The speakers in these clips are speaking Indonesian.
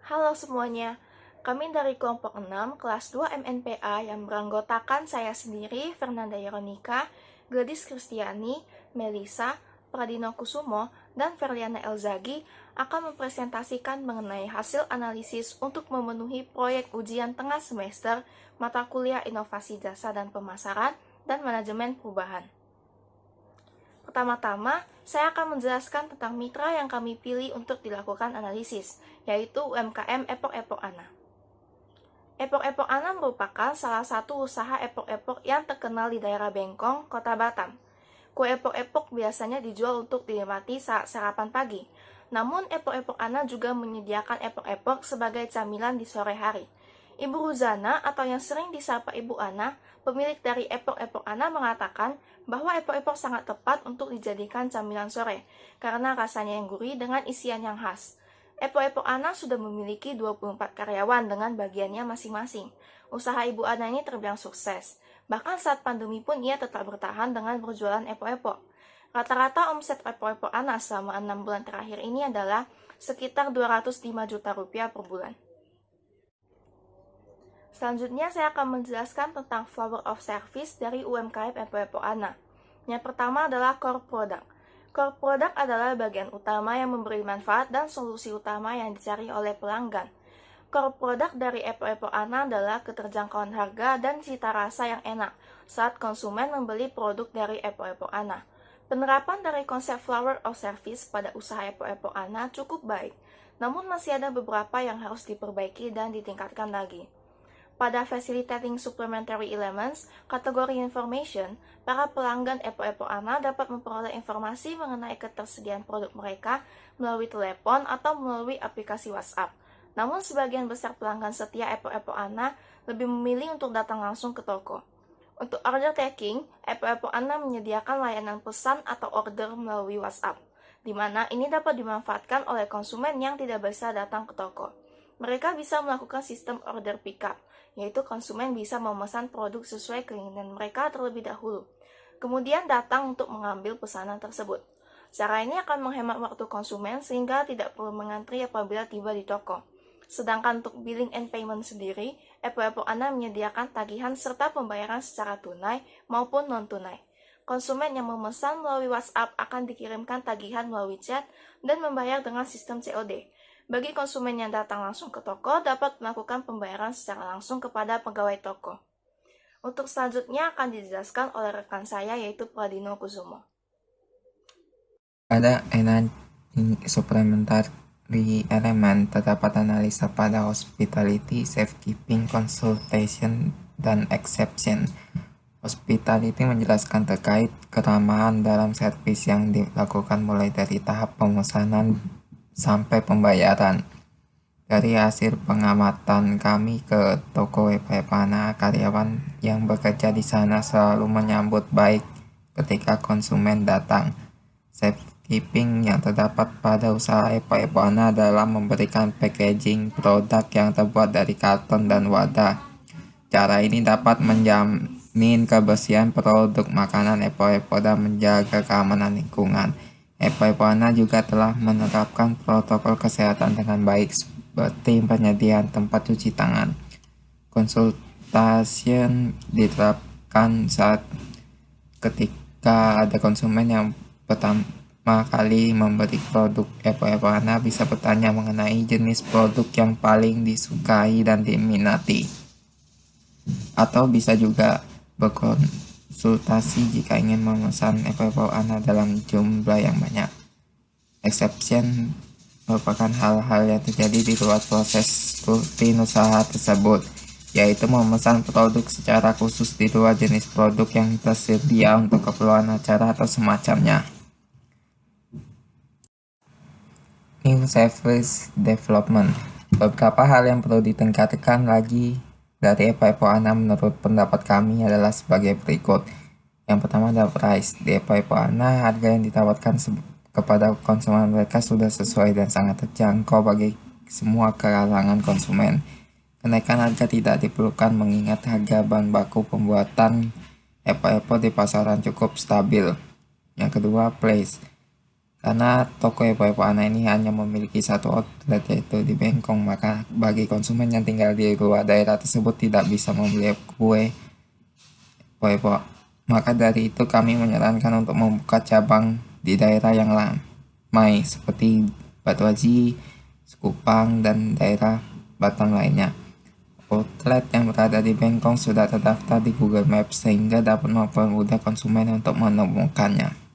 Halo semuanya, kami dari kelompok 6 kelas 2 MNPA yang beranggotakan saya sendiri, Fernanda Yeronika, Gladys Kristiani, Melisa, Pradino Kusumo, dan Ferliana Elzagi akan mempresentasikan mengenai hasil analisis untuk memenuhi proyek ujian tengah semester mata kuliah Inovasi Jasa dan Pemasaran dan Manajemen Perubahan. Pertama-tama, saya akan menjelaskan tentang mitra yang kami pilih untuk dilakukan analisis, yaitu UMKM Epok-Epok Ana. Epok-Epok Ana merupakan salah satu usaha epok-epok yang terkenal di daerah Bengkong, Kota Batam. Kue epok-epok biasanya dijual untuk dinikmati saat sarapan pagi. Namun, Epok-Epok Ana juga menyediakan epok-epok sebagai camilan di sore hari. Ibu Ruzana atau yang sering disapa Ibu Ana, pemilik dari Epok-Epok Ana mengatakan bahwa epok-epok sangat tepat untuk dijadikan camilan sore karena rasanya yang gurih dengan isian yang khas. Epok-Epok Ana sudah memiliki 24 karyawan dengan bagiannya masing-masing. Usaha Ibu Ana ini terbilang sukses. Bahkan saat pandemi pun ia tetap bertahan dengan berjualan epok-epok. Rata-rata omset epok-epok Ana selama 6 bulan terakhir ini adalah sekitar 205 juta rupiah per bulan. Selanjutnya saya akan menjelaskan tentang flower of service dari UMKM Epok-Epok Ana. Yang pertama adalah core product. Core product adalah bagian utama yang memberi manfaat dan solusi utama yang dicari oleh pelanggan. Core product dari Epok-Epok Ana adalah keterjangkauan harga dan cita rasa yang enak saat konsumen membeli produk dari Epok-Epok Ana. Penerapan dari konsep flower of service pada usaha Epok-Epok Ana cukup baik, namun masih ada beberapa yang harus diperbaiki dan ditingkatkan lagi. Pada Facilitating Supplementary Elements, kategori Information, para pelanggan Epok-Epok Ana dapat memperoleh informasi mengenai ketersediaan produk mereka melalui telepon atau melalui aplikasi WhatsApp. Namun sebagian besar pelanggan setia Epok-Epok Ana lebih memilih untuk datang langsung ke toko. Untuk order taking, Epok-Epok Ana menyediakan layanan pesan atau order melalui WhatsApp, di mana ini dapat dimanfaatkan oleh konsumen yang tidak bisa datang ke toko. Mereka bisa melakukan sistem order pickup, yaitu konsumen bisa memesan produk sesuai keinginan mereka terlebih dahulu, kemudian datang untuk mengambil pesanan tersebut. Cara ini akan menghemat waktu konsumen sehingga tidak perlu mengantri apabila tiba di toko. Sedangkan untuk billing and payment sendiri, Epok-Epok Ana menyediakan tagihan serta pembayaran secara tunai maupun non-tunai. Konsumen yang memesan melalui WhatsApp akan dikirimkan tagihan melalui chat dan membayar dengan sistem COD. Bagi konsumen yang datang langsung ke toko, dapat melakukan pembayaran secara langsung kepada pegawai toko. Untuk selanjutnya akan dijelaskan oleh rekan saya yaitu Pradino Kusumo. Pada supplementary element terdapat analisa pada hospitality, safekeeping, consultation, dan exception. Hospitality menjelaskan terkait keramahan dalam servis yang dilakukan mulai dari tahap pemesanan sampai pembayaran. Dari hasil pengamatan kami ke toko Epok-Epok Ana, karyawan yang bekerja di sana selalu menyambut baik ketika konsumen datang. Safekeeping yang terdapat pada usaha Epok-Epok Ana adalah memberikan packaging produk yang terbuat dari karton dan wadah. Cara ini dapat menjamin kebersihan produk makanan Epok-Epok dan menjaga keamanan lingkungan. Epok-Epok Ana juga telah menerapkan protokol kesehatan dengan baik seperti penyediaan tempat cuci tangan. Konsultasi diterapkan saat ketika ada konsumen yang pertama kali membeli produk Epok-Epok Ana bisa bertanya mengenai jenis produk yang paling disukai dan diminati. Atau bisa juga berkonsultasi jika ingin memesan Epok-Epok Ana dalam jumlah yang banyak. Exception merupakan hal-hal yang terjadi di luar proses rutin usaha tersebut, yaitu memesan produk secara khusus di luar jenis produk yang tersedia untuk keperluan acara atau semacamnya. New service development. Beberapa hal yang perlu ditingkatkan lagi dari Epok-Epok Ana menurut pendapat kami adalah sebagai berikut. Yang pertama adalah price. Di Epok-Epok Ana, harga yang ditawarkan kepada konsumen mereka sudah sesuai dan sangat terjangkau bagi semua kalangan konsumen. Kenaikan harga tidak diperlukan mengingat harga bahan baku pembuatan epok-epok di pasaran cukup stabil. Yang kedua, place. Karena toko Epo-Epo Ana ini hanya memiliki satu outlet yaitu di Bengkong, maka bagi konsumen yang tinggal di luar daerah tersebut tidak bisa membeli kue Epo-Epo. Maka dari itu kami menyarankan untuk membuka cabang di daerah yang ramai seperti Batu Haji, Sekupang, dan daerah Batam lainnya. Outlet yang berada di Bengkong sudah terdaftar di Google Maps sehingga dapat mempermudah konsumen untuk menemukannya.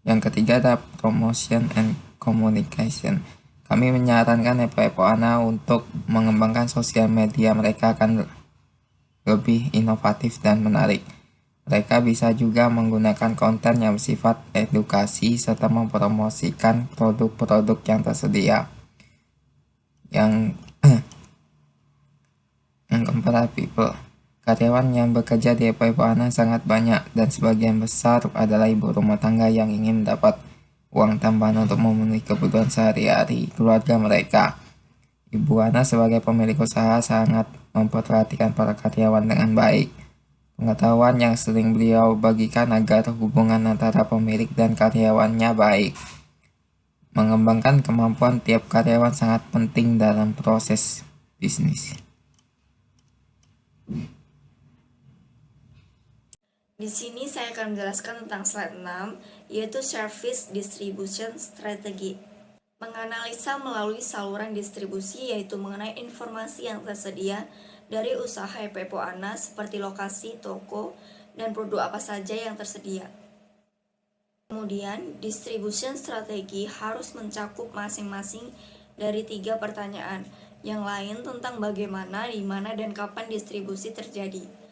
Yang ketiga ada promotion and communication. Kami menyarankan Epo-Epo Ana untuk mengembangkan sosial media mereka akan lebih inovatif dan menarik. Mereka bisa juga menggunakan konten yang bersifat edukasi serta mempromosikan produk-produk yang tersedia. Yang keempat, people. Karyawan yang bekerja di Epo-Epo Ana sangat banyak dan sebagian besar adalah ibu rumah tangga yang ingin mendapat uang tambahan untuk memenuhi kebutuhan sehari-hari keluarga mereka. Ibu Ana sebagai pemilik usaha sangat memperhatikan para karyawan dengan baik. Pengetahuan yang sering beliau bagikan agar hubungan antara pemilik dan karyawannya baik. Mengembangkan kemampuan tiap karyawan sangat penting dalam proses bisnis. Di sini saya akan menjelaskan tentang slide 6, yaitu Service Distribution Strategy. Menganalisa melalui saluran distribusi, yaitu mengenai informasi yang tersedia dari usaha Epo-Epo Ana seperti lokasi, toko, dan produk apa saja yang tersedia. Kemudian, distribution strategi harus mencakup masing-masing dari 3 pertanyaan, yang lain tentang bagaimana, di mana, dan kapan distribusi terjadi.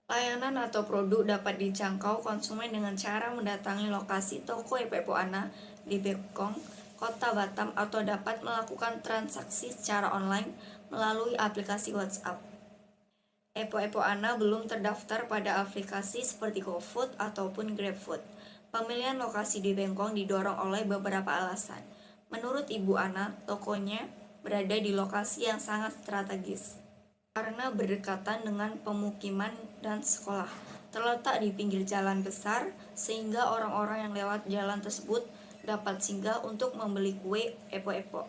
Layanan atau produk dapat dijangkau konsumen dengan cara mendatangi lokasi toko Epo-Epo Ana di Bengkong, Kota Batam, atau dapat melakukan transaksi secara online melalui aplikasi WhatsApp. Epo-Epo Ana belum terdaftar pada aplikasi seperti GoFood ataupun GrabFood. Pemilihan lokasi di Bengkong didorong oleh beberapa alasan. Menurut Ibu Ana, tokonya berada di lokasi yang sangat strategis karena berdekatan dengan pemukiman dan sekolah. Terletak di pinggir jalan besar, sehingga orang-orang yang lewat jalan tersebut dapat singgah untuk membeli kue Epo-Epo.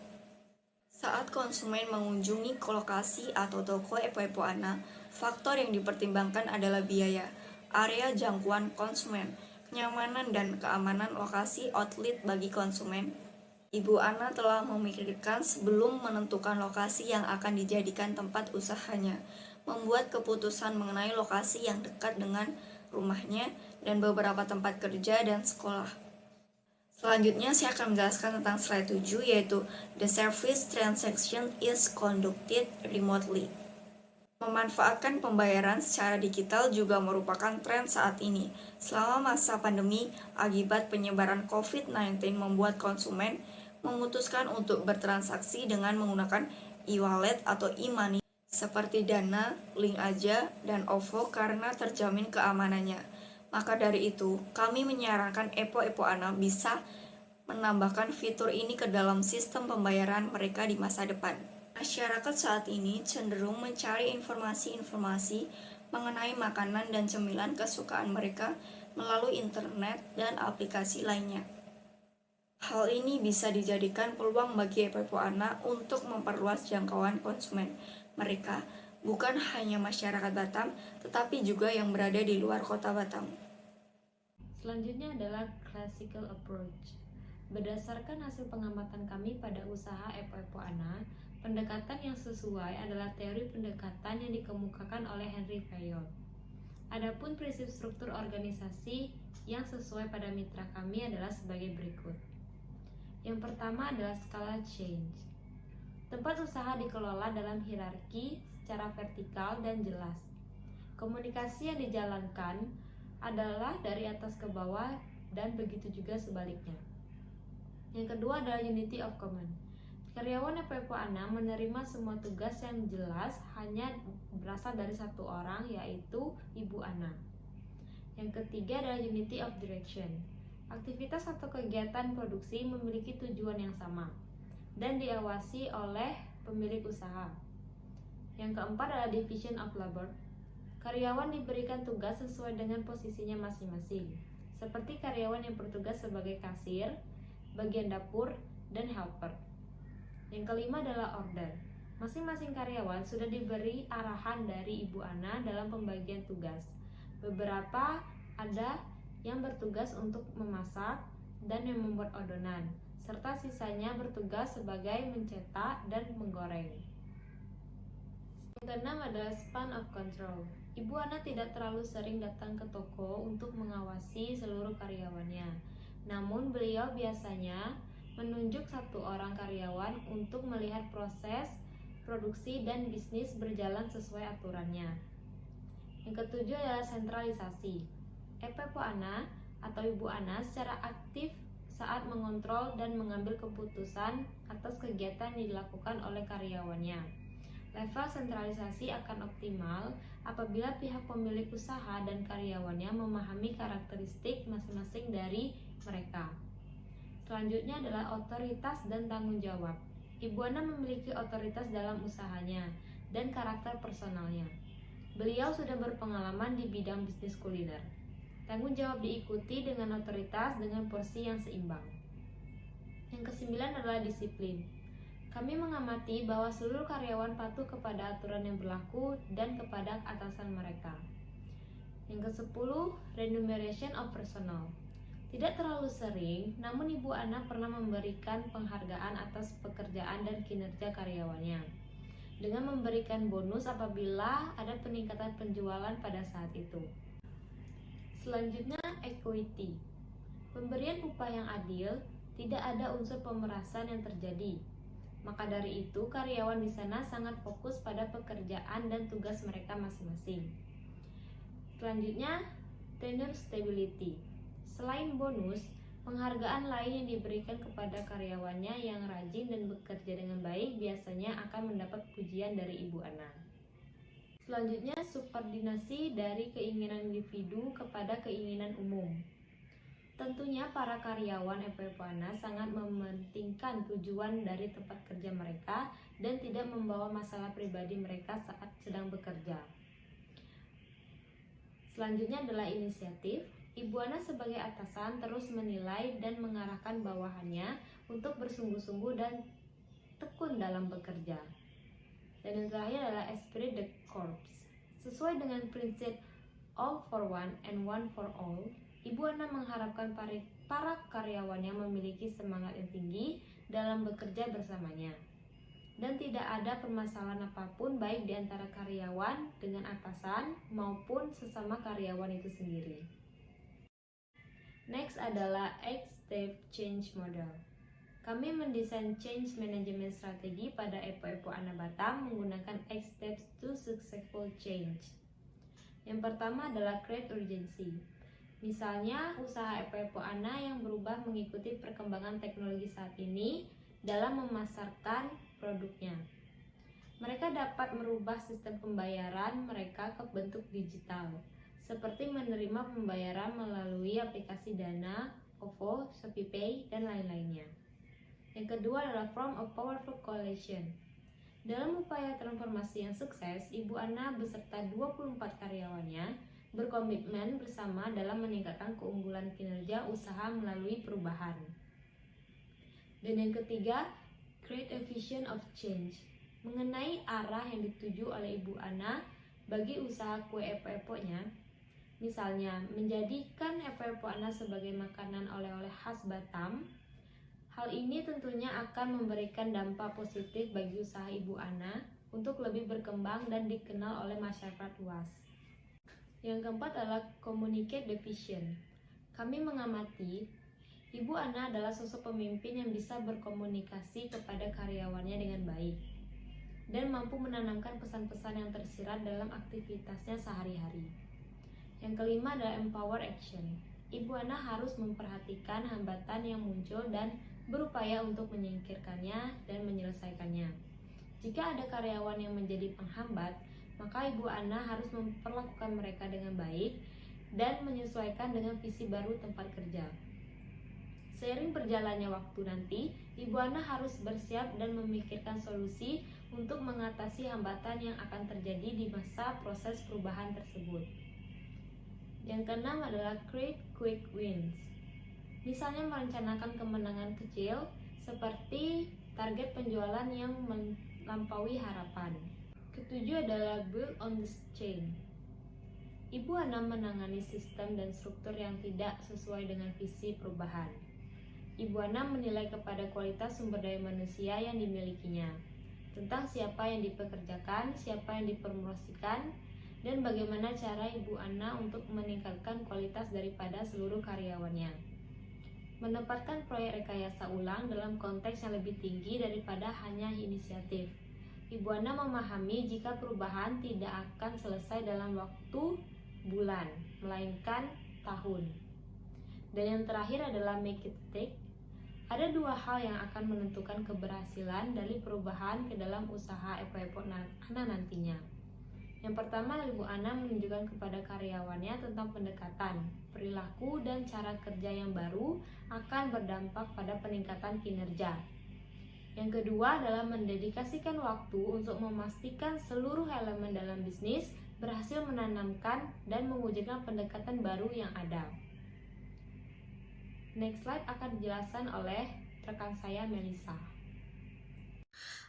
Saat konsumen mengunjungi lokasi atau toko Epo-Epo Ana, faktor yang dipertimbangkan adalah biaya, area jangkauan konsumen, kenyamanan dan keamanan lokasi outlet bagi konsumen. Ibu Ana telah memikirkan sebelum menentukan lokasi yang akan dijadikan tempat usahanya, membuat keputusan mengenai lokasi yang dekat dengan rumahnya dan beberapa tempat kerja dan sekolah. Selanjutnya saya akan menjelaskan tentang slide 7, yaitu The Service Transaction is Conducted Remotely. Memanfaatkan pembayaran secara digital juga merupakan tren saat ini. Selama masa pandemi, akibat penyebaran COVID-19 membuat konsumen memutuskan untuk bertransaksi dengan menggunakan e-wallet atau e-money seperti Dana, Link Aja, dan OVO karena terjamin keamanannya. Maka dari itu, kami menyarankan Epo-Epo Ana bisa menambahkan fitur ini ke dalam sistem pembayaran mereka di masa depan. Masyarakat saat ini cenderung mencari informasi-informasi mengenai makanan dan cemilan kesukaan mereka melalui internet dan aplikasi lainnya. Hal ini bisa dijadikan peluang bagi Epo-Epo Ana untuk memperluas jangkauan konsumen mereka, bukan hanya masyarakat Batam, tetapi juga yang berada di luar kota Batam. Selanjutnya adalah classical approach. Berdasarkan hasil pengamatan kami pada usaha Epo-Epo Ana, pendekatan yang sesuai adalah teori pendekatan yang dikemukakan oleh Henry Fayol. Adapun prinsip struktur organisasi yang sesuai pada mitra kami adalah sebagai berikut. Yang pertama adalah skala change. Tempat usaha dikelola dalam hierarki secara vertikal dan jelas. Komunikasi yang dijalankan adalah dari atas ke bawah dan begitu juga sebaliknya. Yang kedua adalah unity of command. Karyawan Epo-Epo Ana menerima semua tugas yang jelas hanya berasal dari satu orang, yaitu Ibu Ana. Yang ketiga adalah unity of direction. Aktivitas atau kegiatan produksi memiliki tujuan yang sama dan diawasi oleh pemilik usaha. Yang keempat adalah division of labor. Karyawan diberikan tugas sesuai dengan posisinya masing-masing, seperti karyawan yang bertugas sebagai kasir, bagian dapur, dan helper. Yang kelima adalah order. Masing-masing karyawan sudah diberi arahan dari Ibu Ana dalam pembagian tugas. Beberapa ada yang bertugas untuk memasak dan yang membuat adonan, serta sisanya bertugas sebagai mencetak dan menggoreng. Yang keenam adalah span of control. Ibu Ana tidak terlalu sering datang ke toko untuk mengawasi seluruh karyawannya. Namun beliau biasanya menunjuk satu orang karyawan untuk melihat proses produksi dan bisnis berjalan sesuai aturannya. Yang ketujuh adalah sentralisasi. EPPO Ana atau Ibu Ana secara aktif saat mengontrol dan mengambil keputusan atas kegiatan yang dilakukan oleh karyawannya. Level sentralisasi akan optimal apabila pihak pemilik usaha dan karyawannya memahami karakteristik masing-masing dari mereka. Selanjutnya adalah otoritas dan tanggung jawab. Ibu Ana memiliki otoritas dalam usahanya dan karakter personalnya. Beliau sudah berpengalaman di bidang bisnis kuliner. Tanggung jawab diikuti dengan otoritas dengan porsi yang seimbang. Yang kesembilan adalah disiplin. Kami mengamati bahwa seluruh karyawan patuh kepada aturan yang berlaku dan kepada atasan mereka. Yang ke-10, remuneration of personnel. Tidak terlalu sering, namun Ibu Ana pernah memberikan penghargaan atas pekerjaan dan kinerja karyawannya, dengan memberikan bonus apabila ada peningkatan penjualan pada saat itu. Selanjutnya, equity. Pemberian upah yang adil, tidak ada unsur pemerasan yang terjadi. Maka dari itu, karyawan di sana sangat fokus pada pekerjaan dan tugas mereka masing-masing. Selanjutnya, tenure stability. Selain bonus, penghargaan lain yang diberikan kepada karyawannya yang rajin dan bekerja dengan baik biasanya akan mendapat pujian dari Ibu Ana. Selanjutnya, subordinasi dari keinginan individu kepada keinginan umum. Tentunya para karyawan EPPO Ana sangat mementingkan tujuan dari tempat kerja mereka dan tidak membawa masalah pribadi mereka saat sedang bekerja. Selanjutnya adalah inisiatif. Ibu Ana sebagai atasan terus menilai dan mengarahkan bawahannya untuk bersungguh-sungguh dan tekun dalam bekerja. Dan yang terakhir adalah esprit de corps. Sesuai dengan prinsip all for one and one for all, Ibu Ana mengharapkan para karyawannya memiliki semangat yang tinggi dalam bekerja bersamanya. Dan tidak ada permasalahan apapun baik di antara karyawan dengan atasan maupun sesama karyawan itu sendiri. Next adalah 8-step change model. Kami mendesain change management strategi pada EPPO Ana Batam menggunakan 8 steps to successful change. Yang pertama adalah create urgency. Misalnya, usaha EPPO Ana yang berubah mengikuti perkembangan teknologi saat ini dalam memasarkan produknya. Mereka dapat merubah sistem pembayaran mereka ke bentuk digital, seperti menerima pembayaran melalui aplikasi Dana, OVO, ShopeePay, dan lain-lainnya. Yang kedua adalah from a powerful coalition. Dalam upaya transformasi yang sukses, Ibu Ana beserta 24 karyawannya berkomitmen bersama dalam meningkatkan keunggulan kinerja usaha melalui perubahan. Dan yang ketiga, create a vision of change. Mengenai arah yang dituju oleh Ibu Ana bagi usaha kue EPPO-nya, misalnya menjadikan EPPO Ana sebagai makanan oleh-oleh khas Batam. Hal ini tentunya akan memberikan dampak positif bagi usaha Ibu Ana untuk lebih berkembang dan dikenal oleh masyarakat luas. Yang keempat adalah communicate the vision. Kami mengamati Ibu Ana adalah sosok pemimpin yang bisa berkomunikasi kepada karyawannya dengan baik dan mampu menanamkan pesan-pesan yang tersirat dalam aktivitasnya sehari-hari. Yang kelima adalah empower action. Ibu Ana harus memperhatikan hambatan yang muncul dan berupaya untuk menyingkirkannya dan menyelesaikannya. Jika ada karyawan yang menjadi penghambat, maka Ibu Ana harus memperlakukan mereka dengan baik dan menyesuaikan dengan visi baru tempat kerja. Seiring berjalannya waktu nanti, Ibu Ana harus bersiap dan memikirkan solusi untuk mengatasi hambatan yang akan terjadi di masa proses perubahan tersebut. Yang keenam adalah create quick wins. Misalnya merencanakan kemenangan kecil seperti target penjualan yang melampaui harapan. Ketujuh adalah build on the chain. Ibu Ana menangani sistem dan struktur yang tidak sesuai dengan visi perubahan. Ibu Ana menilai kepada kualitas sumber daya manusia yang dimilikinya, tentang siapa yang dipekerjakan, siapa yang dipromosikan, dan bagaimana cara Ibu Ana untuk meningkatkan kualitas daripada seluruh karyawannya. Menempatkan proyek rekayasa ulang dalam konteks yang lebih tinggi daripada hanya inisiatif. Ibu Ana memahami jika perubahan tidak akan selesai dalam waktu bulan, melainkan tahun. Dan yang terakhir adalah make it stick. Ada dua hal yang akan menentukan keberhasilan dari perubahan ke dalam usaha Epok-Epok Ana nantinya. Yang pertama, Ibu Ana menunjukkan kepada karyawannya tentang pendekatan, perilaku, dan cara kerja yang baru akan berdampak pada peningkatan kinerja. Yang kedua adalah mendedikasikan waktu untuk memastikan seluruh elemen dalam bisnis berhasil menanamkan dan mewujudkan pendekatan baru yang ada. Next slide akan dijelaskan oleh rekan saya Melissa.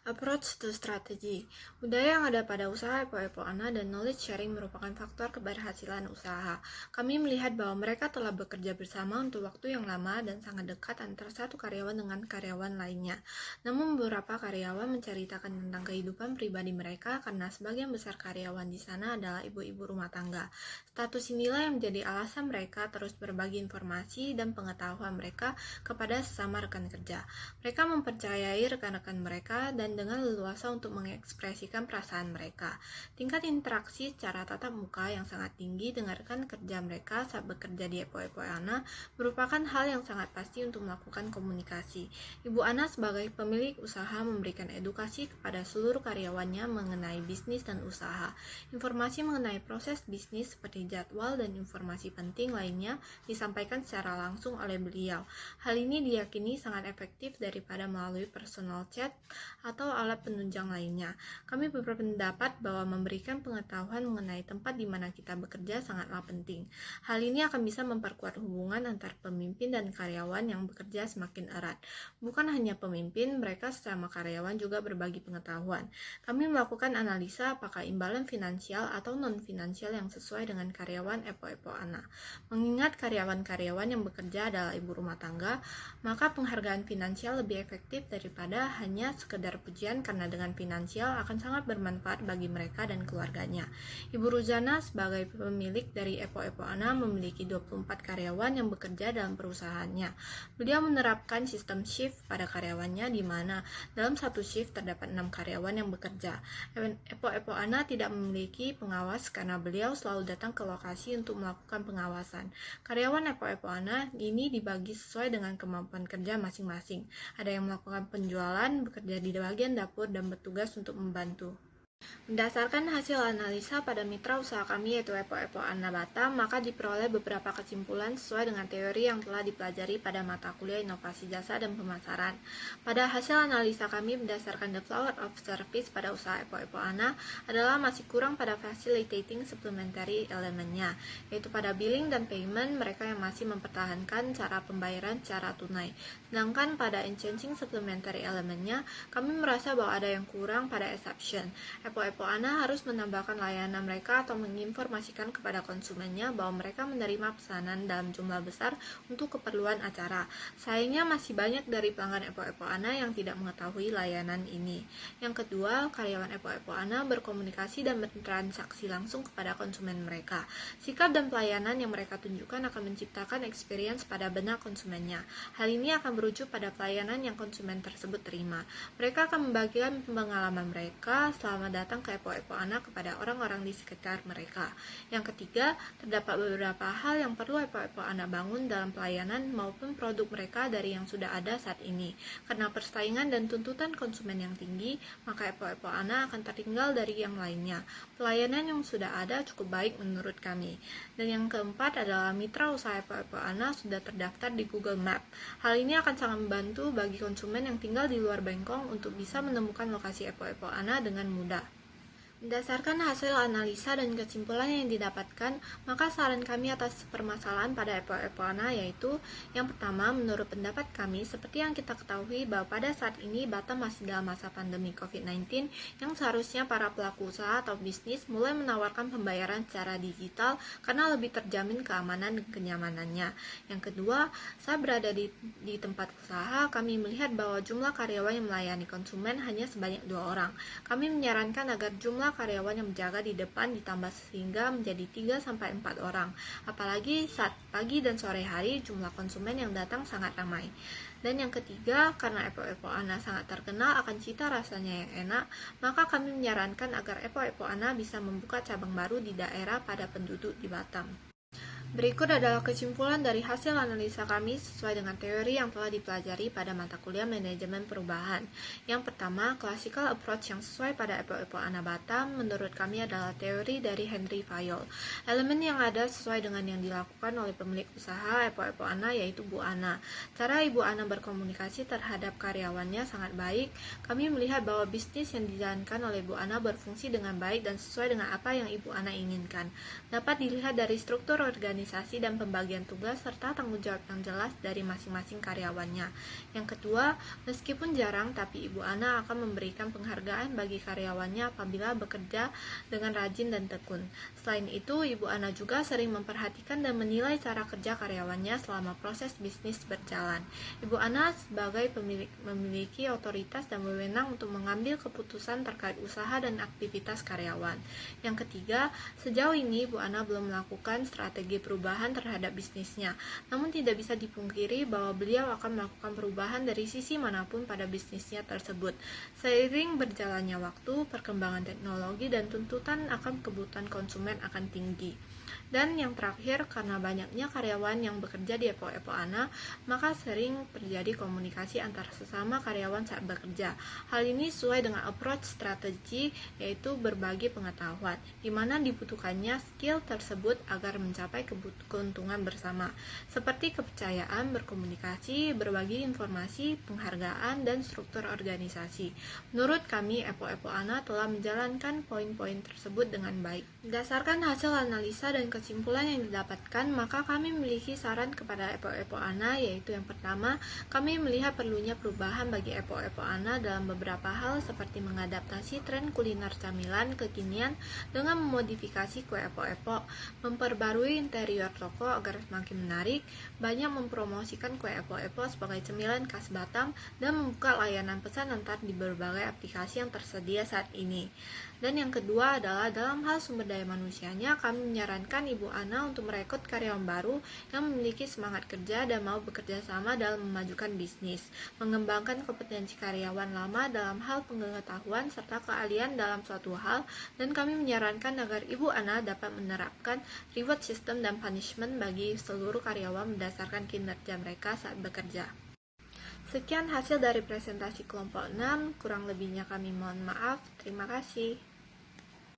Approach to strategy. Budaya yang ada pada usaha Epok-Epok Ana dan knowledge sharing merupakan faktor keberhasilan usaha. Kami melihat bahwa mereka telah bekerja bersama untuk waktu yang lama dan sangat dekat antara satu karyawan dengan karyawan lainnya. Namun beberapa karyawan menceritakan tentang kehidupan pribadi mereka karena sebagian besar karyawan di sana adalah ibu-ibu rumah tangga. Status inilah yang menjadi alasan mereka terus berbagi informasi dan pengetahuan mereka kepada sesama rekan kerja. Mereka mempercayai rekan-rekan mereka dan dengan leluasa untuk mengekspresikan perasaan mereka. Tingkat interaksi secara tatap muka yang sangat tinggi dengan rekan kerja mereka saat bekerja di Epok-Epok Ana merupakan hal yang sangat pasti untuk melakukan komunikasi. Ibu Ana sebagai pemilik usaha memberikan edukasi kepada seluruh karyawannya mengenai bisnis dan usaha. Informasi mengenai proses bisnis seperti jadwal dan informasi penting lainnya disampaikan secara langsung oleh beliau. Hal ini diyakini sangat efektif daripada melalui personal chat atau alat penunjang lainnya. Kami berpendapat bahwa memberikan pengetahuan mengenai tempat di mana kita bekerja sangatlah penting. Hal ini akan bisa memperkuat hubungan antar pemimpin dan karyawan yang bekerja semakin erat. Bukan hanya pemimpin, mereka sesama karyawan juga berbagi pengetahuan. Kami melakukan analisa apakah imbalan finansial atau non-finansial yang sesuai dengan karyawan Epok-Epok Ana. Mengingat karyawan-karyawan yang bekerja adalah ibu rumah tangga, maka penghargaan finansial lebih efektif daripada hanya sekedar pujian karena dengan finansial akan sangat bermanfaat bagi mereka dan keluarganya. Ibu Ruzana sebagai pemilik dari Epok-Epok Ana memiliki 24 karyawan yang bekerja dalam perusahaannya. Beliau menerapkan sistem shift pada karyawannya di mana dalam satu shift terdapat 6 karyawan yang bekerja. Epok-Epok Ana tidak memiliki pengawas karena beliau selalu datang ke lokasi untuk melakukan pengawasan. Karyawan Epok-Epok Ana ini dibagi sesuai dengan kemampuan kerja masing-masing. Ada yang melakukan penjualan, bekerja di bagian dapur, dan bertugas untuk membantu. Berdasarkan hasil analisa pada mitra usaha kami yaitu Epok-Epok Ana Batam, maka diperoleh beberapa kesimpulan sesuai dengan teori yang telah dipelajari pada mata kuliah inovasi jasa dan pemasaran. Pada hasil analisa kami berdasarkan the flower of service pada usaha Epok-Epok Ana adalah masih kurang pada facilitating supplementary elemennya, yaitu pada billing dan payment mereka yang masih mempertahankan cara pembayaran secara tunai. Sedangkan pada enhancing supplementary elemennya, kami merasa bahwa ada yang kurang pada exception. Epok-Epok Ana harus menambahkan layanan mereka atau menginformasikan kepada konsumennya bahwa mereka menerima pesanan dalam jumlah besar untuk keperluan acara. Sayangnya masih banyak dari pelanggan Epok-Epok Ana yang tidak mengetahui layanan ini. Yang kedua, karyawan Epok-Epok Ana berkomunikasi dan bertransaksi langsung kepada konsumen mereka. Sikap dan pelayanan yang mereka tunjukkan akan menciptakan experience pada benak konsumennya. Hal ini akan berujuk pada pelayanan yang konsumen tersebut terima. Mereka akan membagikan pengalaman mereka selama datang ke Epok-Epok Ana kepada orang-orang di sekitar mereka. Yang ketiga, terdapat beberapa hal yang perlu Epok-Epok Ana bangun dalam pelayanan maupun produk mereka dari yang sudah ada saat ini. Karena persaingan dan tuntutan konsumen yang tinggi, maka Epok-Epok Ana akan tertinggal dari yang lainnya. Pelayanan yang sudah ada cukup baik menurut kami. Dan yang keempat adalah mitra usaha Epok-Epok Ana sudah terdaftar di Google Map. Hal ini akan sangat membantu bagi konsumen yang tinggal di luar Bengkong untuk bisa menemukan lokasi Epok-Epok Ana dengan mudah. Berdasarkan hasil analisa dan kesimpulan yang didapatkan, maka saran kami atas permasalahan pada EPO ANA yaitu yang pertama, menurut pendapat kami, seperti yang kita ketahui bahwa pada saat ini Batam masih dalam masa pandemi COVID-19 yang seharusnya para pelaku usaha atau bisnis mulai menawarkan pembayaran secara digital karena lebih terjamin keamanan dan kenyamanannya. Yang kedua, saat berada di tempat usaha, kami melihat bahwa jumlah karyawan yang melayani konsumen hanya sebanyak 2 orang. Kami menyarankan agar jumlah karyawan yang menjaga di depan ditambah sehingga menjadi 3-4 orang. Apalagi saat pagi dan sore hari jumlah konsumen yang datang sangat ramai. Dan yang ketiga, karena EPO ANA sangat terkenal akan cita rasanya yang enak, maka kami menyarankan agar EPO ANA bisa membuka cabang baru di daerah pada penduduk di Batam. Berikut adalah kesimpulan dari hasil analisa kami sesuai dengan teori yang telah dipelajari pada mata kuliah manajemen perubahan. Yang pertama, classical approach yang sesuai pada EPO ANA Batam menurut kami adalah teori dari Henry Fayol. Elemen yang ada sesuai dengan yang dilakukan oleh pemilik usaha EPO ANA yaitu Bu Ana. Cara Ibu Ana berkomunikasi terhadap karyawannya sangat baik. Kami melihat bahwa bisnis yang dijalankan oleh Bu Ana berfungsi dengan baik dan sesuai dengan apa yang Ibu Ana inginkan. Dapat dilihat dari struktur organisasi dan pembagian tugas serta tanggung jawab yang jelas dari masing-masing karyawannya. Yang kedua, meskipun jarang tapi Ibu Ana akan memberikan penghargaan bagi karyawannya apabila bekerja dengan rajin dan tekun. Selain itu, Ibu Ana juga sering memperhatikan dan menilai cara kerja karyawannya selama proses bisnis berjalan. Ibu Ana sebagai pemilik memiliki otoritas dan wewenang untuk mengambil keputusan terkait usaha dan aktivitas karyawan. Yang ketiga, sejauh ini Ibu Ana belum melakukan strategi perubahan terhadap bisnisnya. Namun tidak bisa dipungkiri bahwa beliau akan melakukan perubahan dari sisi manapun pada bisnisnya tersebut. Seiring berjalannya waktu, perkembangan teknologi dan tuntutan akan kebutuhan konsumen akan tinggi. Dan yang terakhir, karena banyaknya karyawan yang bekerja di EPO ANA, maka sering terjadi komunikasi antar sesama karyawan saat bekerja. Hal ini sesuai dengan approach strategi, yaitu berbagi pengetahuan, di mana dibutuhkannya skill tersebut agar mencapai keuntungan bersama, seperti kepercayaan, berkomunikasi, berbagi informasi, penghargaan, dan struktur organisasi. Menurut kami, EPO ANA telah menjalankan poin-poin tersebut dengan baik. Berdasarkan hasil analisa dan kesimpulan yang didapatkan, maka kami memiliki saran kepada EPO ANA, yaitu yang pertama, kami melihat perlunya perubahan bagi EPO ANA dalam beberapa hal seperti mengadaptasi tren kuliner camilan kekinian dengan memodifikasi kue epok-epok, memperbarui interior toko agar semakin menarik, banyak mempromosikan kue epok-epok sebagai cemilan khas Batam, dan membuka layanan pesan antar di berbagai aplikasi yang tersedia saat ini. Dan yang kedua adalah dalam hal sumber daya manusianya, kami menyarankan Ibu Ana untuk merekrut karyawan baru yang memiliki semangat kerja dan mau bekerja sama dalam memajukan bisnis, mengembangkan kompetensi karyawan lama dalam hal pengetahuan serta keahlian dalam suatu hal, dan kami menyarankan agar Ibu Ana dapat menerapkan reward system dan punishment bagi seluruh karyawan berdasarkan kinerja mereka saat bekerja. Sekian hasil dari presentasi kelompok 6, kurang lebihnya kami mohon maaf. Terima kasih.